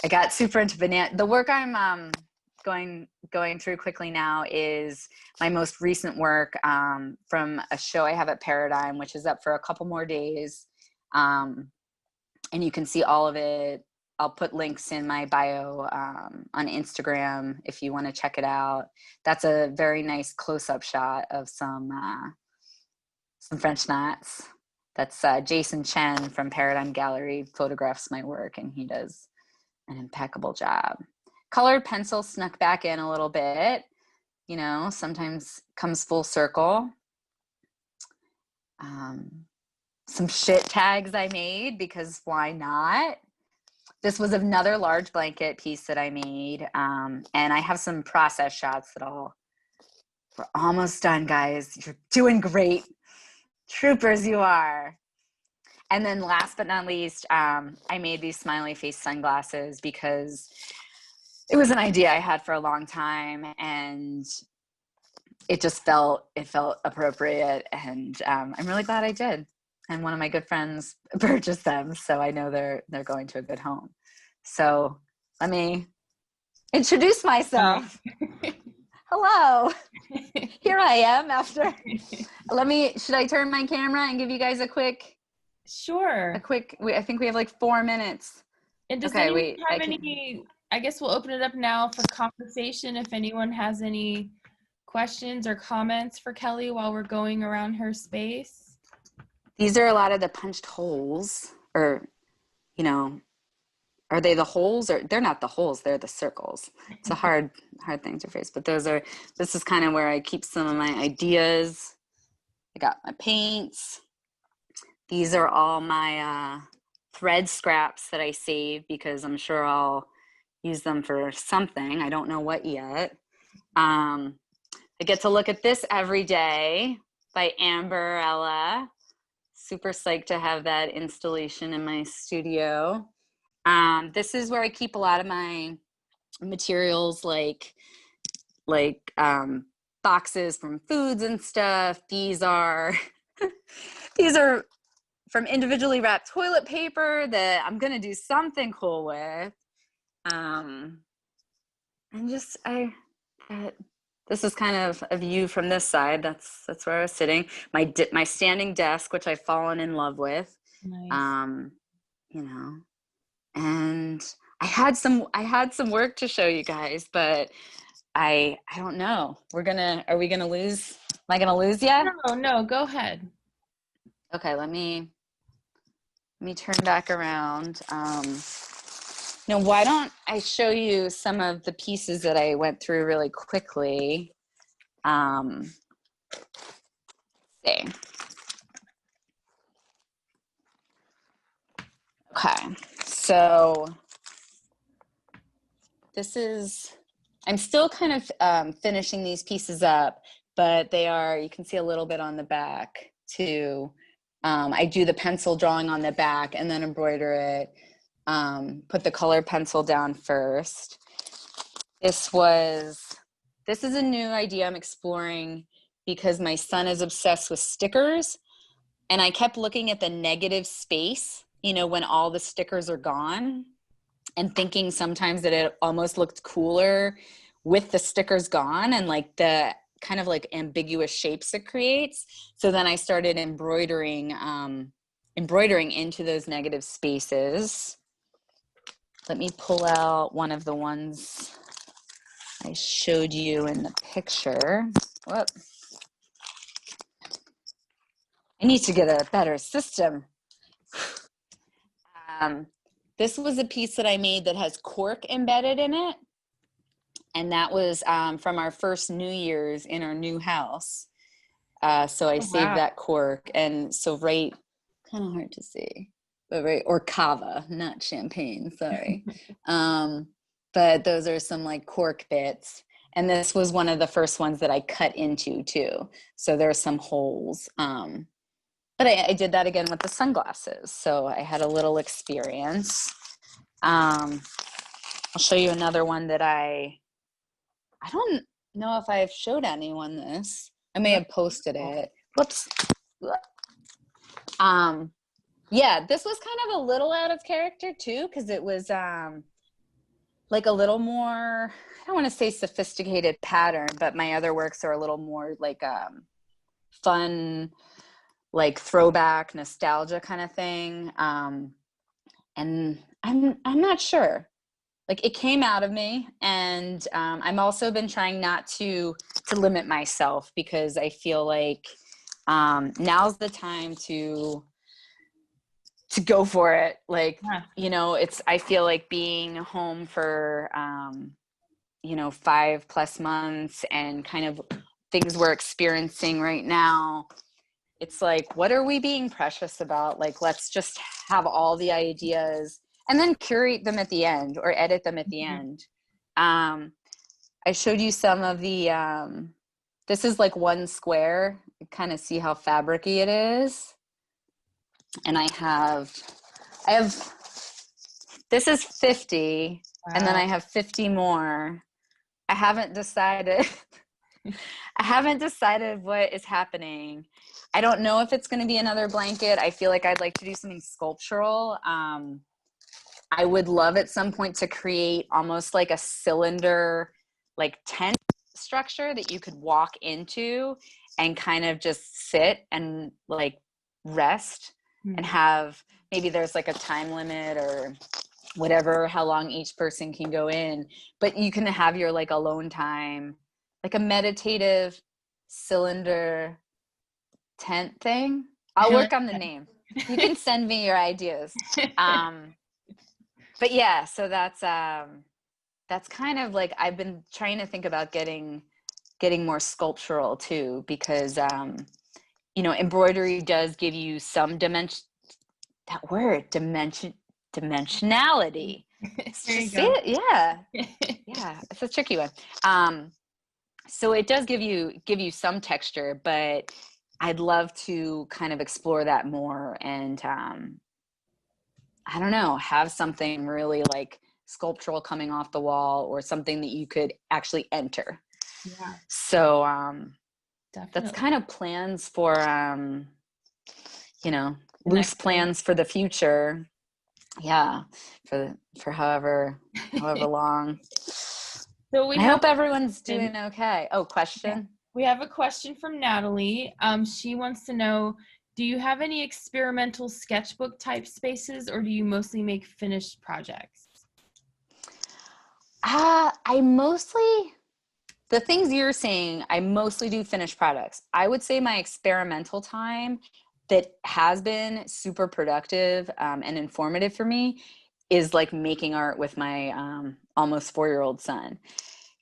I got super into banana. The work I'm going through quickly now is my most recent work from a show I have at Paradigm, which is up for a couple more days. And you can see all of it. I'll put links in my bio on Instagram if you want to check it out. That's a very nice close-up shot of some French knots. That's Jason Chen from Paradigm Gallery photographs my work, and he does an impeccable job. Colored pencil snuck back in a little bit. Sometimes comes full circle. Some shit tags I made, because why not? This was another large blanket piece that I made. And I have some process shots we're almost done, guys. You're doing great. Troopers you are. And then last but not least, I made these smiley face sunglasses because it was an idea I had for a long time, and it felt appropriate. And I'm really glad I did. And one of my good friends purchased them, so I know they're going to a good home. So let me introduce myself. Hello. Here I am after. Should I turn my camera and give you guys a quick? Sure. I think we have like 4 minutes. And does anyone have any, I guess we'll open it up now for conversation if anyone has any questions or comments for Kelly while we're going around her space. These are a lot of the punched holes, or, are they the holes? Or they're not the holes, they're the circles. It's a hard thing to face, but this is kind of where I keep some of my ideas. I got my paints. These are all my thread scraps that I saved, because I'm sure I'll use them for something. I don't know what yet. I get to look at this every day by Amber Ella. Super psyched to have that installation in my studio. This is where I keep a lot of my materials like boxes from foods and stuff. These are these are from individually wrapped toilet paper that I'm gonna do something cool with. And just this is kind of a view from this side. That's where I was sitting. My standing desk, which I've fallen in love with. Nice. You know, and I had some work to show you guys, but I don't know. Are we gonna lose? Am I gonna lose yet? No, go ahead. Okay, let me turn back around. Why don't I show you some of the pieces that I went through really quickly? See. Okay, so I'm still kind of finishing these pieces up, but you can see a little bit on the back too. I do the pencil drawing on the back and then embroider it. Put the color pencil down first. This is a new idea I'm exploring because my son is obsessed with stickers, and I kept looking at the negative space, when all the stickers are gone, and thinking sometimes that it almost looked cooler with the stickers gone and like the kind of like ambiguous shapes it creates. So then I started embroidering into those negative spaces. Let me pull out one of the ones I showed you in the picture. Whoop. I need to get a better system. This was a piece that I made that has cork embedded in it. And that was from our first New Year's in our new house. So I saved that cork. And so kind of hard to see, but or cava, not champagne, sorry. But those are some like cork bits. And this was one of the first ones that I cut into too. So there's some holes. But I did that again with the sunglasses. So I had a little experience. I'll show you another one that I don't know if I've showed anyone this. I may have posted it. Whoops. Yeah, this was kind of a little out of character too, because it was like a little more, I don't want to say sophisticated pattern, but my other works are a little more like fun, like throwback nostalgia kind of thing. And I'm not sure. Like it came out of me, and I'm also been trying not to limit myself, because I feel like now's the time to go for it. Like, I feel like being home for 5+ months and kind of things we're experiencing right now. It's like, what are we being precious about? Like, let's just have all the ideas and then curate them at the end or edit them at the end. I showed you some of the, this is like one square. You kind of see how fabricy it is. And I have, this is 50, and then I have 50 more. I haven't decided what is happening. I don't know if it's going to be another blanket. I feel like I'd like to do something sculptural. I would love at some point to create almost like a cylinder, like tent structure that you could walk into and kind of just sit and like rest and have, maybe there's like a time limit or whatever, how long each person can go in, but you can have your like alone time, like a meditative cylinder tent thing. I'll work on the name. You can send me your ideas. But yeah, so that's kind of like, I've been trying to think about getting more sculptural too, because embroidery does give you some dimensionality. There you go. Yeah, it's a tricky one. So it does give you some texture, but I'd love to kind of explore that more and I don't know, have something really like sculptural coming off the wall or something that you could actually enter. Yeah. So Definitely. that's kind of plans for, you know, loose plans for the future. Yeah. For however long. So I hope everyone's doing okay. Oh, question. We have a question from Natalie. She wants to know, do you have any experimental sketchbook type spaces, or do you mostly make finished projects? The things you're saying, I mostly do finished products. I would say my experimental time that has been super productive and informative for me is like making art with my almost 4-year-old son.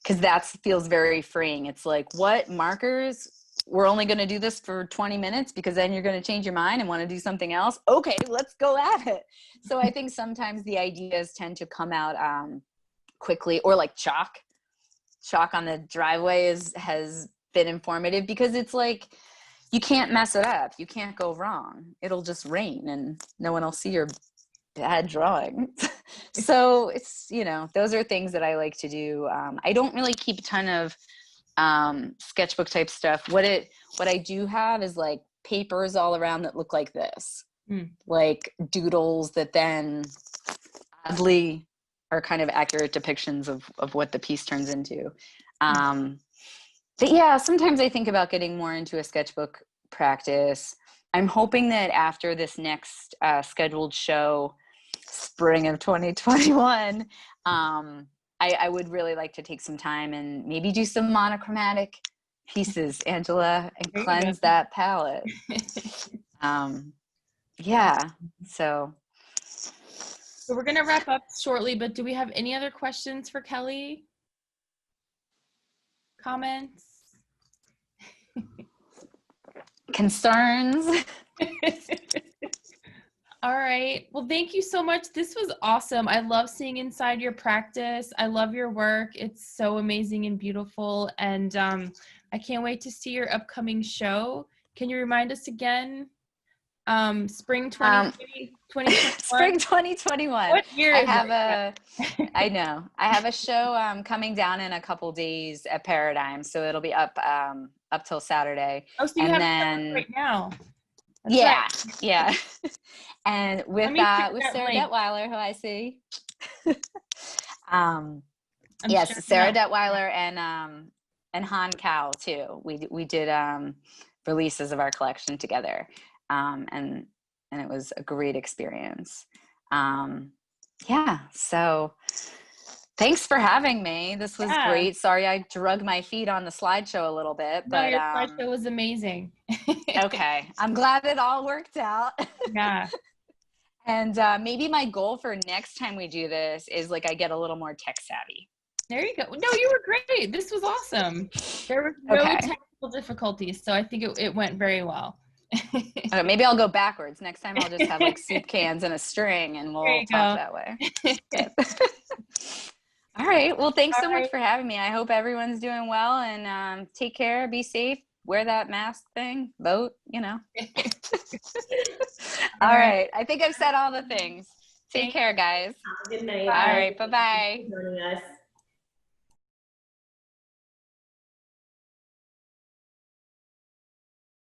Because that feels very freeing. It's like, what markers? We're only going to do this for 20 minutes because then you're going to change your mind and want to do something else. Okay, let's go at it. So I think sometimes the ideas tend to come out quickly, or like chalk on the driveway has been informative because it's like, you can't mess it up. You can't go wrong. It'll just rain and no one will see your bad drawing. So it's, you know, those are things that I like to do. I don't really keep a ton of sketchbook type stuff. What I do have is like papers all around that look like this, like doodles that then oddly are kind of accurate depictions of what the piece turns into. But yeah, sometimes I think about getting more into a sketchbook practice. I'm hoping that after this next scheduled show, spring of 2021, I would really like to take some time and maybe do some monochromatic pieces, Angela, and cleanse that palette. Yeah, so we're going to wrap up shortly, but do we have any other questions for Kelly? Comments? Concerns? All right. Well, thank you so much. This was awesome. I love seeing inside your practice. I love your work. It's so amazing and beautiful. And I can't wait to see your upcoming show. Can you remind us again? Spring 2021. Spring 2021. What year is I know. I have a show coming down in a couple days at Paradigm, so it'll be up till Saturday. Oh, so you have it right now. That's yeah, right. Yeah. And with Sarah Detweiler, who I see. Yes, Sarah Detweiler and Han Cow too. We did releases of our collection together. And it was a great experience. Yeah, so thanks for having me. This was great. Sorry I drug my feet on the slideshow a little bit, but your slideshow was amazing. Okay, I'm glad it all worked out. Yeah. And maybe my goal for next time we do this is like I get a little more tech savvy. There you go. No, you were great. This was awesome. There were no technical difficulties, so I think it went very well. Okay, maybe I'll go backwards. Next time I'll just have like soup cans and a string and we'll talk that way. All right. Well, thanks so much for having me. I hope everyone's doing well, and take care, be safe, wear that mask thing, vote, you know. All right. I think I've said all the things. Take care, guys. Good night. All right. Bye-bye. Thanks for joining us.